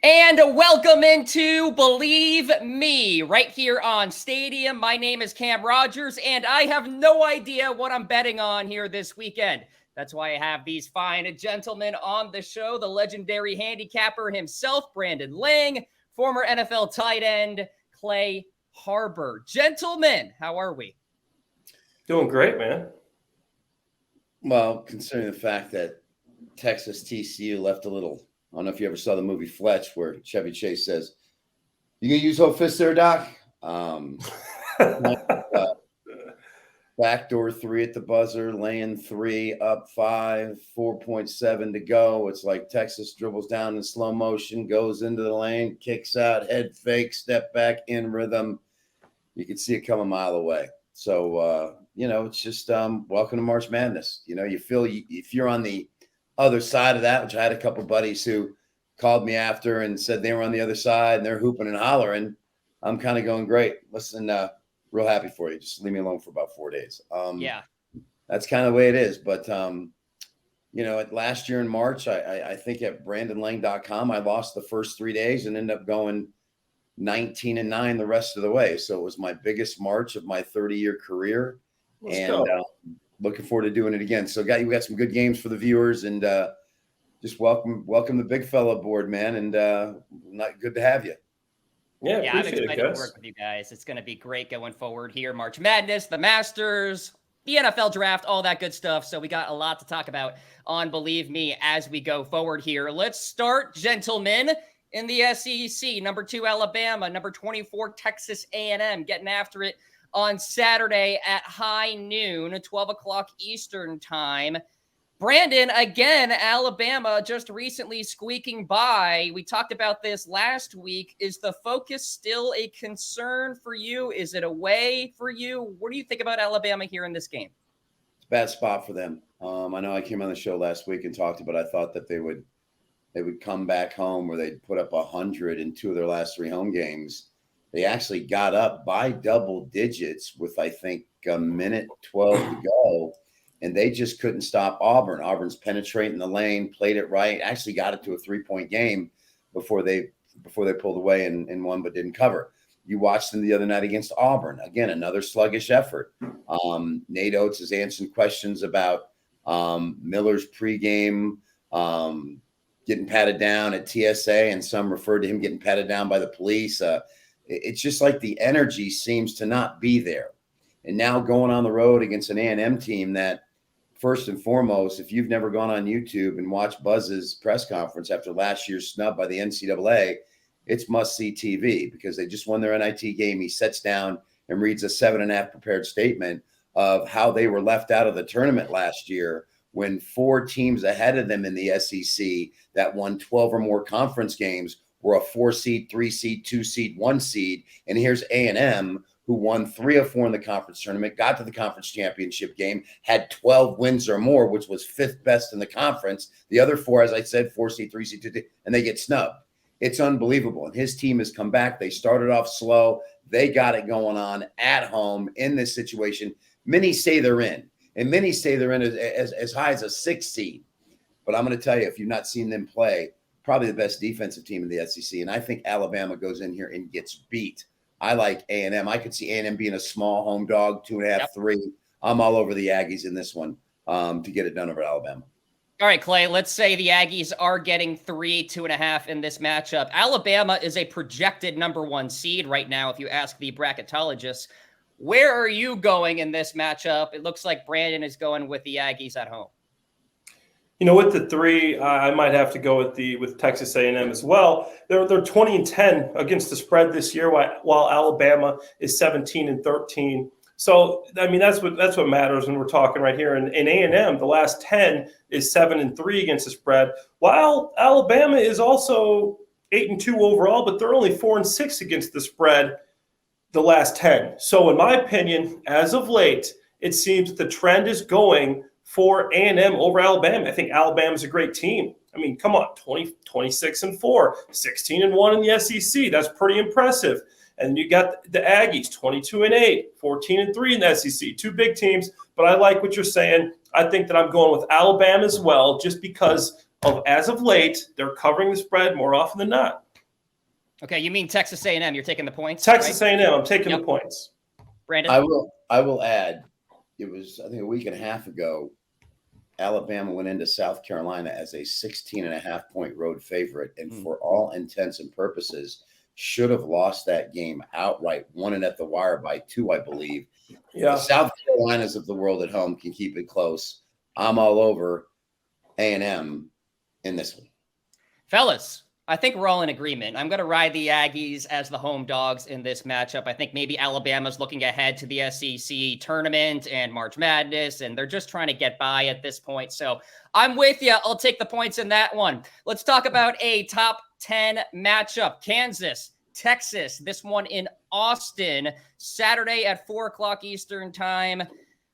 And welcome into Bleav Me right here on Stadium. My name is Cam Rogers, and I have no idea what I'm betting on here this weekend. That's why I have these fine gentlemen on the show. The legendary handicapper himself, Brandon Lang, former NFL tight end, Clay Harbor. Gentlemen, how are we? Doing great, man. Well, considering the fact that Texas TCU left a little, I don't know if you ever saw the movie Fletch where Chevy Chase says, "You gonna use whole fist there, Doc?" Backdoor 3 at the buzzer, laying 3, up 5, 4.7 to go. It's like Texas dribbles down in slow motion, goes into the lane, kicks out, head fake, step back in rhythm. You can see it come a mile away. So, it's just welcome to March Madness. You feel if you're on the other side of that, which I had a couple buddies who called me after and said they were on the other side and they're hooping and hollering. I'm kind of going, great. Listen, real happy for you. Just leave me alone for about 4 days. That's kind of the way it is. But, last year in March, I think at brandonlang.com, I lost the first 3 days and ended up going 19-9 the rest of the way. So it was my biggest March of my 30-year career. Looking forward to doing it again. So we got some good games for the viewers, and just welcome the big fella aboard, man. And not good to have you. Yeah, I'm excited to work with you guys. It's going to be great going forward here. March Madness, the Masters, the NFL draft, all that good stuff. So we got a lot to talk about on Bleav Me as we go forward here. Let's start, gentlemen, in the SEC. Number 2, Alabama. Number 24, Texas A&M, getting after it on Saturday at high noon, 12 o'clock Eastern time. Brandon, again, Alabama just recently squeaking by. We talked about this last week. Is the focus still a concern for you? Is it a way for you? What do you think about Alabama here in this game? It's a bad spot for them. I know I came on the show last week and talked about I thought that they would come back home where they'd put up 100 in 2 of their last 3 home games. They actually got up by double digits with, I think, a minute 12 to go, and they just couldn't stop Auburn. Auburn's penetrating the lane, played it right, actually got it to a 3-point game before they pulled away and won but didn't cover. You watched them the other night against Auburn. Again, another sluggish effort. Nate Oates is answering questions about Miller's pregame getting patted down at TSA, and some referred to him getting patted down by the police. It's just like the energy seems to not be there. And now going on the road against an A&M team that, first and foremost, if you've never gone on YouTube and watched Buzz's press conference after last year's snub by the NCAA, it's must-see TV because they just won their NIT game. He sits down and reads a 7.5 prepared statement of how they were left out of the tournament last year when 4 teams ahead of them in the SEC that won 12 or more conference games were a 4 seed, 3 seed, 2 seed, 1 seed. And here's A&M, who won 3 of 4 in the conference tournament, got to the conference championship game, had 12 wins or more, which was 5th best in the conference. The other 4, as I said, 4 seed, 3 seed, 2 seed, and they get snubbed. It's unbelievable. And his team has come back. They started off slow. They got it going on at home in this situation. Many say they're in, and many say they're in as high as a 6 seed. But I'm going to tell you, if you've not seen them play, probably the best defensive team in the SEC. And I think Alabama goes in here and gets beat. I like A&M. I could see A&M being a small home dog, 2.5, 3. I'm all over the Aggies in this one to get it done over Alabama. All right, Clay, let's say the Aggies are getting 3, 2.5 in this matchup. Alabama is a projected number 1 seed right now, if you ask the bracketologists. Where are you going in this matchup? It looks like Brandon is going with the Aggies at home. With the 3, I might have to go with Texas A&M as well. They're 20-10 against the spread this year, while Alabama is 17-13. So I mean that's what matters when we're talking right here. In A&M, the last 10 is 7-3 against the spread, while Alabama is also 8-2 overall, but they're only 4-6 against the spread the last 10. So in my opinion, as of late, it seems the trend is going for A&M over Alabama. I think Alabama's a great team. I mean, come on, 26-4, 16-1 in the SEC. That's pretty impressive. And you got the Aggies, 22-8, 14-3 in the SEC. 2 big teams, but I like what you're saying. I think that I'm going with Alabama as well, just because of, as of late, they're covering the spread more often than not. Okay, you mean Texas A&M? You're taking the points? Texas right? A&M. I'm taking the points. Brandon? I will add, it was, I think, a week and a half ago, Alabama went into South Carolina as a 16.5-point road favorite, and for all intents and purposes, should have lost that game outright, won it at the wire by 2, I believe. Yeah. The South Carolinas of the world at home can keep it close. I'm all over A&M in this one. Fellas, I think we're all in agreement. I'm going to ride the Aggies as the home dogs in this matchup. I think maybe Alabama's looking ahead to the SEC tournament and March Madness, and they're just trying to get by at this point. So I'm with you. I'll take the points in that one. Let's talk about a top 10 matchup. Kansas, Texas, this one in Austin, Saturday at 4 o'clock Eastern time.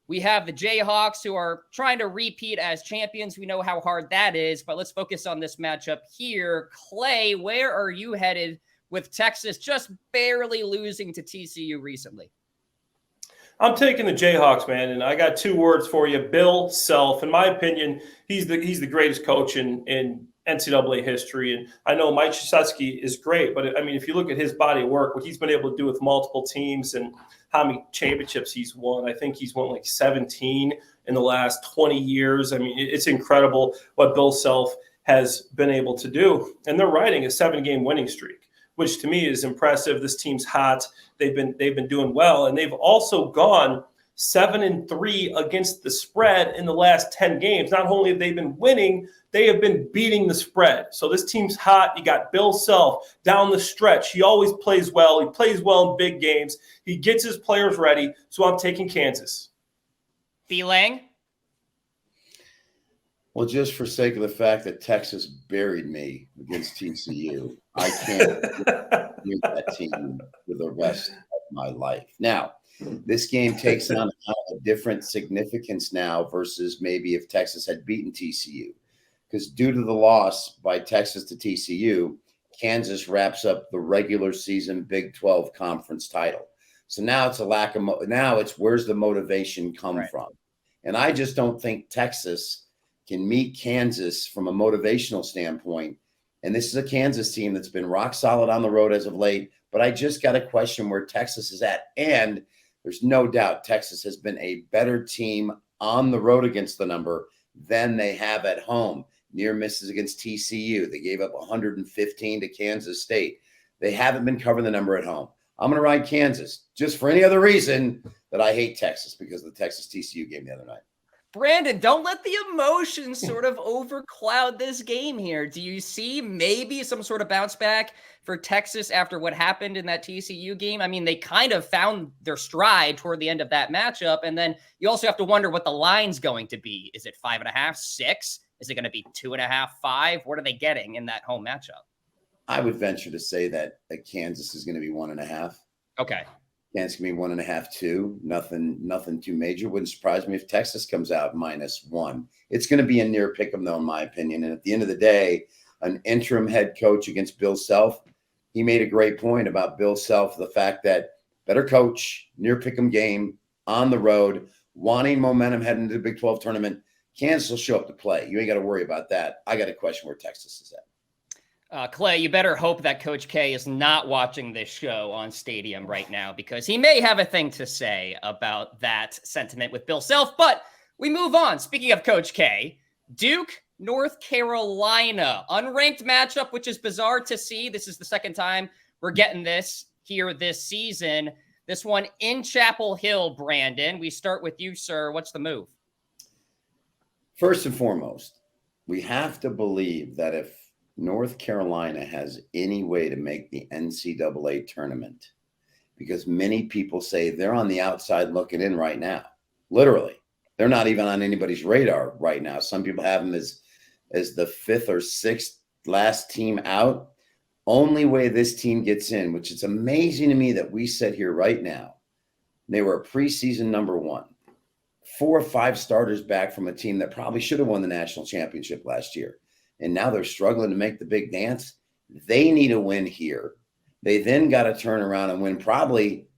We have the Jayhawks, who are trying to repeat as champions. We know how hard that is, but let's focus on this matchup here. Clay, where are you headed with Texas just barely losing to TCU recently? I'm taking the Jayhawks, man, and I got 2 words for you. Bill Self. In my opinion, he's the greatest coach in NCAA history. And I know Mike Krzyzewski is great, but I mean, if you look at his body of work, what he's been able to do with multiple teams and how many championships he's won, I think he's won like 17 in the last 20 years. I mean, it's incredible what Bill Self has been able to do. And they're riding a 7-game winning streak, which to me is impressive. This team's hot. They've been doing well, and they've also gone 7-3 against the spread in the last 10 games. Not only have they been winning, they have been beating the spread. So this team's hot. You got Bill Self down the stretch. He always plays well. He plays well in big games. He gets his players ready. So I'm taking Kansas. B. Lang? Well, just for sake of the fact that Texas buried me against TCU, I can't use that team for the rest of my life. Now, this game takes on a different significance now versus maybe if Texas had beaten TCU. Because due to the loss by Texas to TCU, Kansas wraps up the regular season Big 12 conference title. So now it's a lack of now it's where's the motivation come from? And I just don't think Texas can meet Kansas from a motivational standpoint. And this is a Kansas team that's been rock solid on the road as of late. But I just got to question where Texas is at. And there's no doubt Texas has been a better team on the road against the number than they have at home. Near misses against TCU. They gave up 115 to Kansas State. They haven't been covering the number at home. I'm going to ride Kansas just for any other reason that I hate Texas because of the Texas TCU game the other night. Brandon, don't let the emotions sort of overcloud this game here. Do you see maybe some sort of bounce back for Texas after what happened in that TCU game? I mean, they kind of found their stride toward the end of that matchup. And then you also have to wonder what the line's going to be. Is it 5.5, 6? Is it going to be 2.5, 5? What are they getting in that home matchup? I would venture to say that Kansas is going to be 1.5. Okay. Kansas can be 1.5, 2. Nothing too major. Wouldn't surprise me if Texas comes out -1. It's going to be a near pick 'em, though, in my opinion. And at the end of the day, an interim head coach against Bill Self, he made a great point about Bill Self, the fact that better coach, near pick 'em game, on the road, wanting momentum heading into the Big 12 tournament. Kansas will show up to play. You ain't got to worry about that. I got a question where Texas is at. Clay, you better hope that Coach K is not watching this show on Stadium right now because he may have a thing to say about that sentiment with Bill Self. But we move on. Speaking of Coach K, Duke, North Carolina, unranked matchup, which is bizarre to see. This is the second time we're getting this here this season. This one in Chapel Hill, Brandon. We start with you, sir. What's the move? First and foremost, we have to believe that if North Carolina has any way to make the NCAA tournament, because many people say they're on the outside looking in right now. Literally, they're not even on anybody's radar right now. Some people have them as the 5th or 6th last team out. Only way this team gets in, which is amazing to me that we sit here right now. They were a preseason number 1. 4 or 5 starters back from a team that probably should have won the national championship last year. And now they're struggling to make the big dance. They need a win here. They then got to turn around and win probably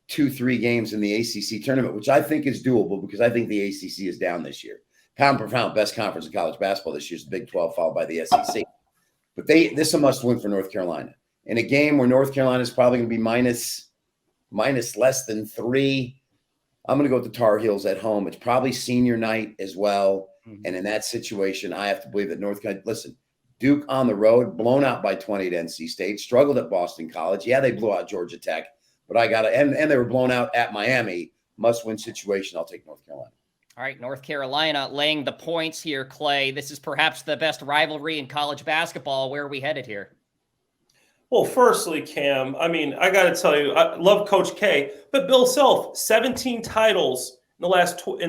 2-3 games in the ACC tournament, which I think is doable because I think the ACC is down this year. Pound for pound, best conference in college basketball this year is the Big 12, followed by the SEC. But this is a must win for North Carolina. in a game where North Carolina is probably going to be minus less than 3. I'm going to go with the Tar Heels at home. It's probably senior night as well. Mm-hmm. And in that situation, I have to believe that North Carolina, listen, Duke on the road, blown out by 20 at NC State, struggled at Boston College. Yeah, they blew out Georgia Tech, but and they were blown out at Miami. Must-win situation. I'll take North Carolina. All right, North Carolina laying the points here, Clay. This is perhaps the best rivalry in college basketball. Where are we headed here? Well, firstly, Cam, I mean, I got to tell you, I love Coach K, but Bill Self, 17 titles in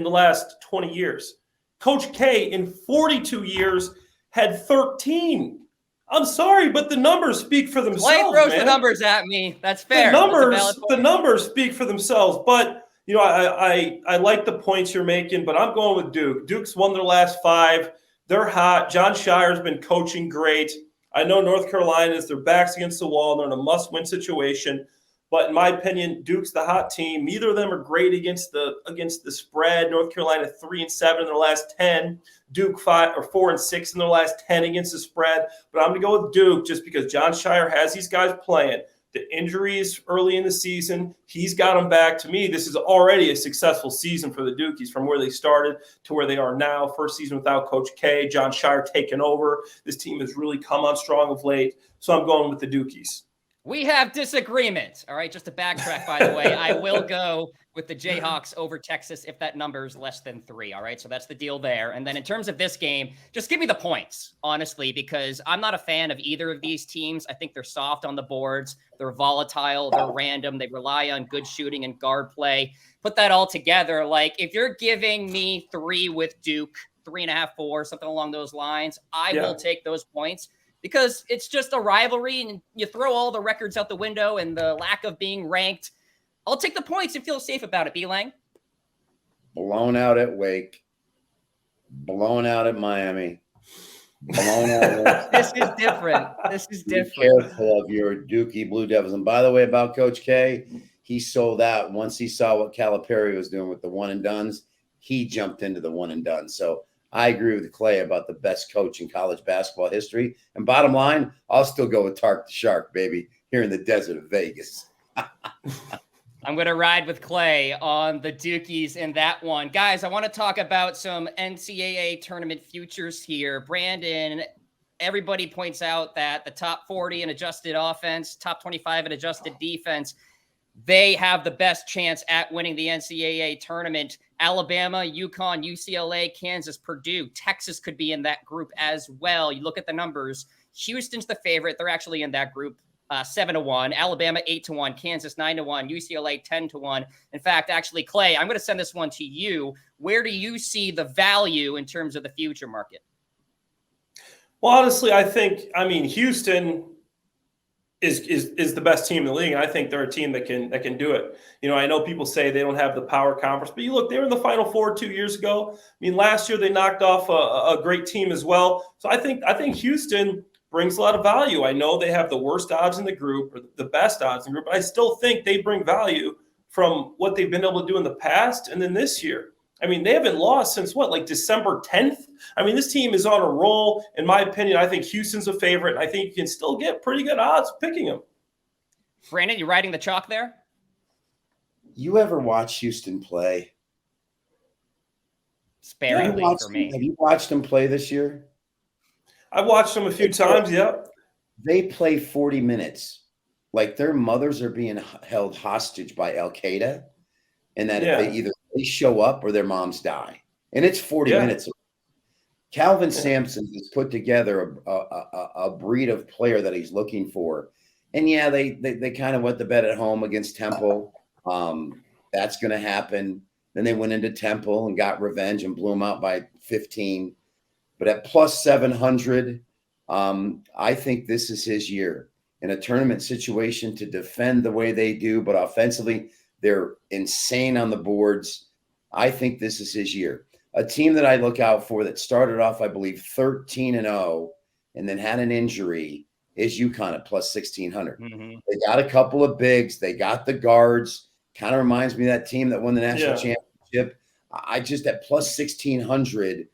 the last 20 years. Coach K in 42 years had 13. I'm sorry, but the numbers speak for themselves. Clay throws the numbers at me. That's fair. The numbers speak for themselves. But you know, I like the points you're making, but I'm going with Duke. Duke's won their last 5. They're hot. John Shire's been coaching great. I know North Carolina is their backs against the wall. They're in a must-win situation. But in my opinion, Duke's the hot team. Neither of them are great against the spread. North Carolina 3-7 in their last 10. Duke 4-6 in their last 10 against the spread. But I'm going to go with Duke just because John Shire has these guys playing. The injuries early in the season, he's got them back. To me, this is already a successful season for the Dukies from where they started to where they are now. First season without Coach K, John Shire taking over. This team has really come on strong of late. So I'm going with the Dukies. We have disagreement. All right, just to backtrack, by the way, I will go with the Jayhawks over Texas if that number is less than 3. All right, so that's the deal there. And then in terms of this game, just give me the points, honestly, because I'm not a fan of either of these teams. I think they're soft on the boards. They're volatile. They're random. They rely on good shooting and guard play. Put that all together. Like, if you're giving me 3 with Duke, 3.5, 4, something along those lines, I will take those points. Because it's just a rivalry and you throw all the records out the window and the lack of being ranked. I'll take the points and feel safe about it, B-Lang. Blown out at Wake. Blown out at Miami. Blown out. This is different. This is different. Be careful of your Dookie Blue Devils. And by the way, about Coach K, he sold out. Once he saw what Calipari was doing with the one-and-dones, he jumped into the one-and-done. So I agree with Clay about the best coach in college basketball history. And bottom line, I'll still go with Tark the Shark, baby, here in the desert of Vegas. I'm going to ride with Clay on the Dukies in that one. Guys, I want to talk about some NCAA tournament futures here. Brandon, everybody points out that the top 40 in adjusted offense, top 25 in adjusted defense, they have the best chance at winning the NCAA tournament. Alabama, UConn, UCLA, Kansas, Purdue, Texas could be in that group as well. You look at the numbers. Houston's the favorite. They're actually in that group, 7-1. Alabama, 8-1. Kansas, 9-1. UCLA, 10-1. In fact, actually, Clay, I'm going to send this one to you. Where do you see the value in terms of the future market? Well, honestly, I mean, Houston is the best team in the league. And I think they're a team that can do it. You know, I know people say they don't have the power conference, but you look, they were in the Final Four 2 years ago. I mean, last year they knocked off a great team as well. So I think Houston brings a lot of value. I know they have the worst odds in the group or the best odds in the group, but I still think they bring value from what they've been able to do in the past. And then this year, I mean, they haven't lost since like December 10th? I mean, this team is on a roll. In my opinion, I think Houston's a favorite. I think you can still get pretty good odds picking them. Brandon, you riding the chalk there? You ever watch Houston play? Sparingly for me. Have you watched them play this year? I've watched them a few times, yeah. They play 40 minutes. Like their mothers are being held hostage by Al-Qaeda. And that if they show up or their moms die. And it's 40 minutes. Calvin Sampson has put together a breed of player that he's looking for. And they kind of went to bed at home against Temple. That's going to happen. Then they went into Temple and got revenge and blew them out by 15. But at plus 700, I think this is his year in a tournament situation to defend the way they do, but offensively, they're insane on the boards. I think this is his year. A team that I look out for that started off, I believe, 13-0 and then had an injury is UConn at plus 1,600. Mm-hmm. They got a couple of bigs. They got the guards. Kind of reminds me of that team that won the national championship. I just at plus 1,600,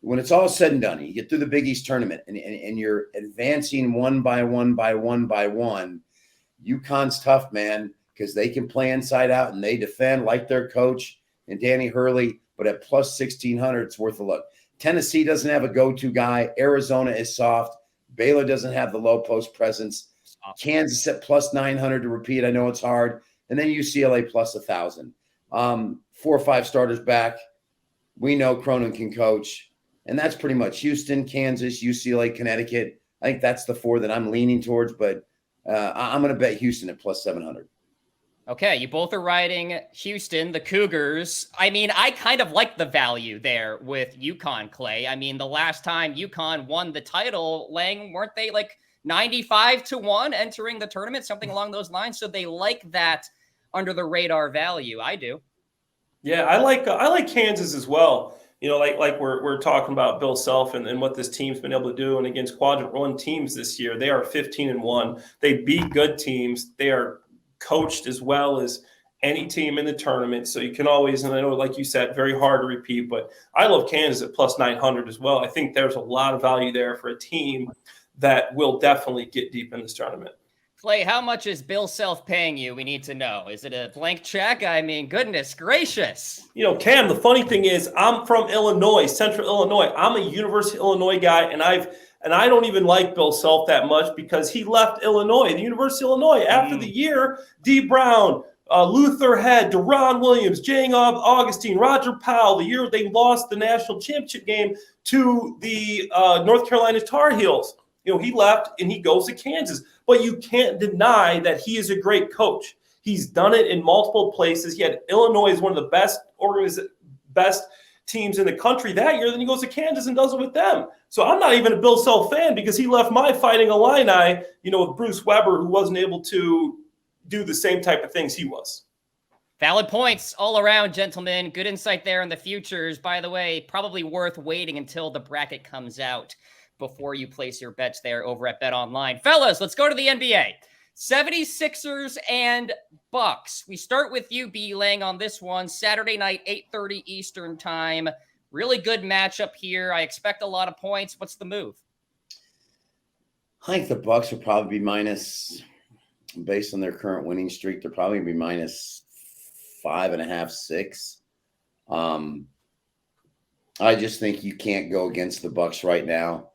when it's all said and done, you get through the Big East tournament and you're advancing one by one by one by one, UConn's tough, man, because they can play inside out and they defend like their coach and Danny Hurley, but at plus 1,600, it's worth a look. Tennessee doesn't have a go-to guy. Arizona is soft. Baylor doesn't have the low post presence. Kansas at plus 900 to repeat. I know it's hard. And then UCLA plus 1,000. 4 or 5 starters back. We know Cronin can coach. And that's pretty much Houston, Kansas, UCLA, Connecticut. I think that's the 4 that I'm leaning towards, but I'm going to bet Houston at plus 700. Okay, you both are riding Houston, the Cougars. I mean, I kind of like the value there with UConn, Clay. I mean, the last time UConn won the title, Lang, weren't they like 95-1 entering the tournament, something along those lines? So they like that under the radar value. I do. Yeah, I like Kansas as well. You know, like we're talking about Bill Self and what this team's been able to do, and against quadrant 1 teams this year, they are 15-1. They beat good teams. They are coached as well as any team in the tournament. So you can always, and I know, like you said, very hard to repeat, but I love Kansas at plus 900 as well. I think there's a lot of value there for a team that will definitely get deep in this tournament. Clay, how much is Bill Self paying you? We need to know. Is it a blank check? I mean, goodness gracious. You know, Cam, the funny thing is I'm from Illinois, Central Illinois. I'm a University of Illinois guy, and I don't even like Bill Self that much because he left Illinois, the University of Illinois, after the year. D. Brown, Luther Head, Deron Williams, Jang Augustine, Roger Powell, the year they lost the national championship game to the North Carolina Tar Heels. You know, he left and he goes to Kansas. But you can't deny that he is a great coach. He's done it in multiple places. He had Illinois as one of the best teams in the country that year. Then he goes to Kansas and does it with them. So I'm not even a Bill Self fan because he left my Fighting Illini, you know, with Bruce Weber, who wasn't able to do the same type of things he was. Valid points all around, gentlemen. Good insight there in the futures. By the way, probably worth waiting until the bracket comes out before you place your bets there over at Bet Online. Fellas, let's go to the NBA. 76ers and Bucks. We start with you, B. Lang, on this one. Saturday night, 8:30 Eastern time. Really good matchup here. I expect a lot of points. What's the move? I think the Bucks will probably be minus, based on their current winning streak, they're probably going to be minus 5.5, 6. I just think you can't go against the Bucks right now.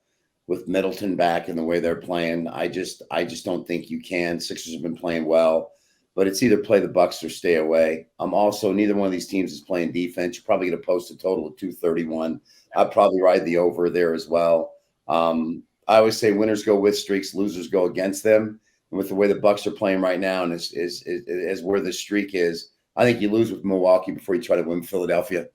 With Middleton back and the way they're playing, I just don't think you can. Sixers have been playing well, but it's either play the Bucks or stay away. Also, neither one of these teams is playing defense. You're probably going to post a total of 231. I'd probably ride the over there as well. I always say winners go with streaks, losers go against them. And with the way the Bucks are playing right now, and is where the streak is, I think you lose with Milwaukee before you try to win Philadelphia.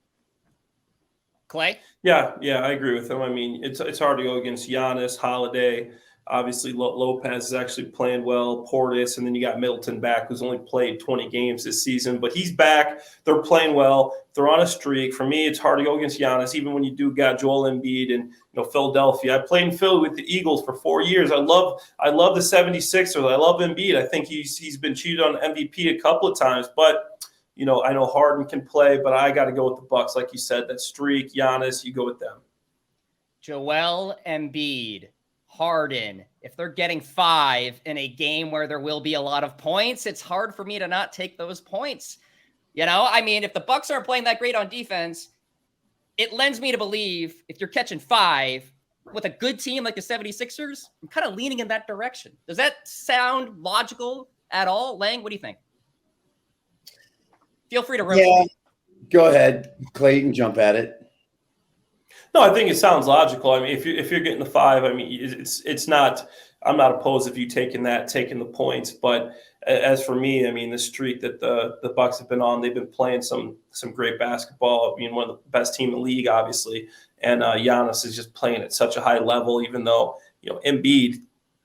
Clay? Yeah, I agree with him. I mean, it's hard to go against Giannis, Holiday. Obviously, Lopez is actually playing well, Portis, and then you got Middleton back, who's only played 20 games this season. But he's back. They're playing well. They're on a streak. For me, it's hard to go against Giannis, even when you do got Joel Embiid and Philadelphia. I played in Philly with the Eagles for 4 years. I love the 76ers. I love Embiid. I think he's been cheated on MVP a couple of times, but I know Harden can play, but I got to go with the Bucks. Like you said, that streak, Giannis, you go with them. Joel Embiid, Harden, if they're getting 5 in a game where there will be a lot of points, it's hard for me to not take those points. I mean, if the Bucks aren't playing that great on defense, it lends me to believe if you're catching 5 with a good team like the 76ers, I'm kind of leaning in that direction. Does that sound logical at all? Lang, what do you think? Feel free to roast me. Go ahead, Clayton, jump at it. No, I think it sounds logical. I mean, if you're getting the 5, I mean, it's not. I'm not opposed if you taking the points. But as for me, I mean, the streak that the Bucks have been on, they've been playing some great basketball. I mean, one of the best team in the league, obviously, and Giannis is just playing at such a high level. Even though Embiid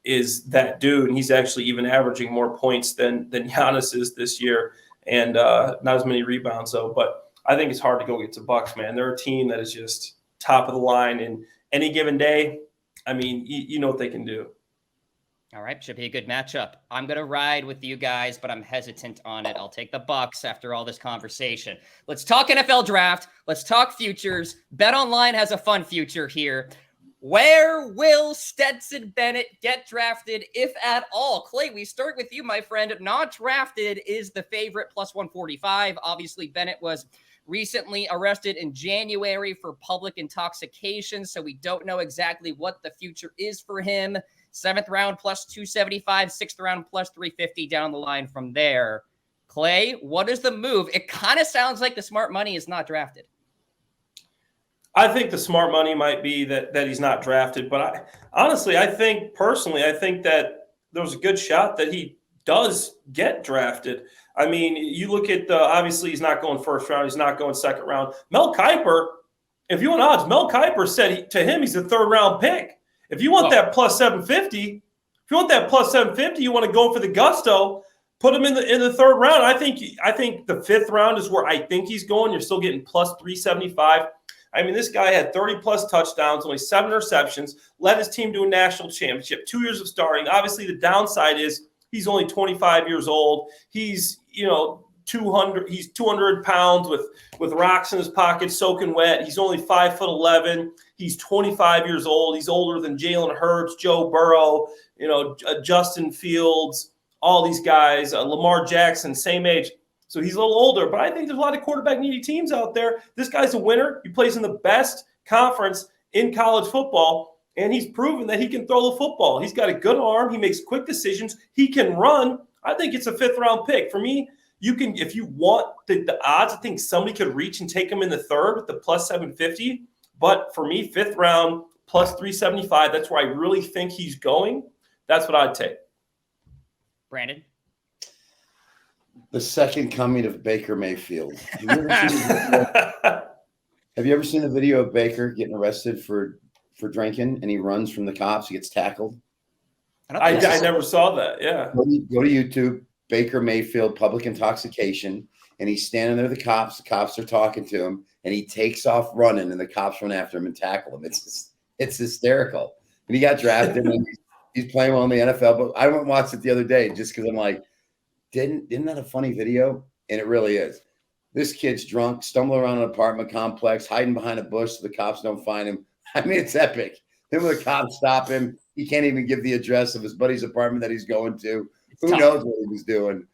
is that dude, and he's actually even averaging more points than Giannis is this year. And not as many rebounds, though. But I think it's hard to go against the Bucks, man. They're a team that is just top of the line. And any given day, I mean, you know what they can do. All right, should be a good matchup. I'm going to ride with you guys, but I'm hesitant on it. I'll take the Bucks after all this conversation. Let's talk NFL draft. Let's talk futures. BetOnline has a fun future here. Where will Stetson Bennett get drafted, if at all? Clay, we start with you, my friend. Not drafted is the favorite, plus 145. Obviously, Bennett was recently arrested in January for public intoxication, so we don't know exactly what the future is for him. 7th round plus 275, 6th round plus 350 down the line from there. Clay, what is the move? It kind of sounds like the smart money is not drafted. I think the smart money might be that he's not drafted, but I think that there's a good shot that he does get drafted. I mean, you look at obviously he's not going first round, he's not going second round. Mel Kiper, if you want odds, Mel Kiper said to him he's a 3rd round pick. If you want that plus 750, you want to go for the gusto, put him in the 3rd round. I think the 5th round is where I think he's going. You're still getting plus 375. I mean, this guy had 30-plus touchdowns, only 7 receptions, led his team to a national championship, 2 years of starting. Obviously, the downside is he's only 25 years old. He's, 200 pounds with rocks in his pocket, soaking wet. He's only 5'11". He's 25 years old. He's older than Jalen Hurts, Joe Burrow, Justin Fields, all these guys, Lamar Jackson, same age. So he's a little older, but I think there's a lot of quarterback-needy teams out there. This guy's a winner. He plays in the best conference in college football, and he's proven that he can throw the football. He's got a good arm. He makes quick decisions. He can run. I think it's a 5th-round pick. For me, you can, if you want the odds, I think somebody could reach and take him in the 3rd with the plus 750. But for me, 5th round, plus 375, that's where I really think he's going. That's what I'd take. Brandon? The second coming of Baker Mayfield. Have you ever seen the video of Baker getting arrested for drinking, and he runs from the cops? He gets tackled. I never saw that. Yeah. Go to YouTube, Baker Mayfield, public intoxication, and he's standing there. The cops are talking to him, and he takes off running, and the cops run after him and tackle him. It's hysterical. And he got drafted, and he's playing well in the NFL. But I went and watched it the other day just because I'm like, Isn't that a funny video? And it really is. This kid's drunk, stumbling around an apartment complex, hiding behind a bush so the cops don't find him. I mean, it's epic. Then when the cops stop him, he can't even give the address of his buddy's apartment that he's going to. Who knows what he was doing?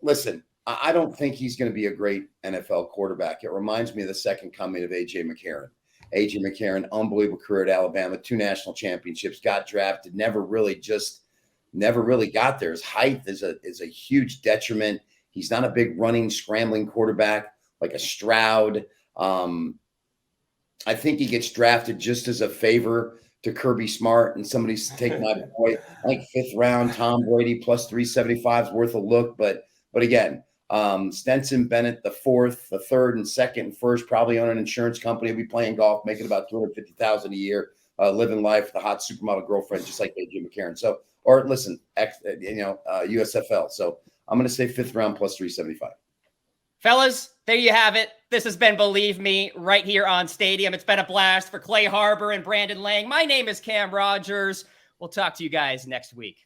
Listen, I don't think he's going to be a great NFL quarterback. It reminds me of the second coming of A.J. McCarron. A.J. McCarron, unbelievable career at Alabama, 2 national championships, got drafted, never really got there. His height is a huge detriment. He's not a big running, scrambling quarterback like a Stroud. I think he gets drafted just as a favor to Kirby Smart, and somebody's take my boy. I think 5th round, Tom Brady plus 375 is worth a look. But again, Stetson Bennett, the 4th, the 3rd, and 2nd, and 1st, probably on an insurance company. He'll be playing golf, making about $250,000 a year, living life with a hot supermodel girlfriend, just like A.J. McCarron. So, or listen, USFL. So I'm going to say 5th round plus 375. Fellas, there you have it. This has been Bleav Me right here on Stadium. It's been a blast for Clay Harbor and Brandon Lang. My name is Cam Rogers. We'll talk to you guys next week.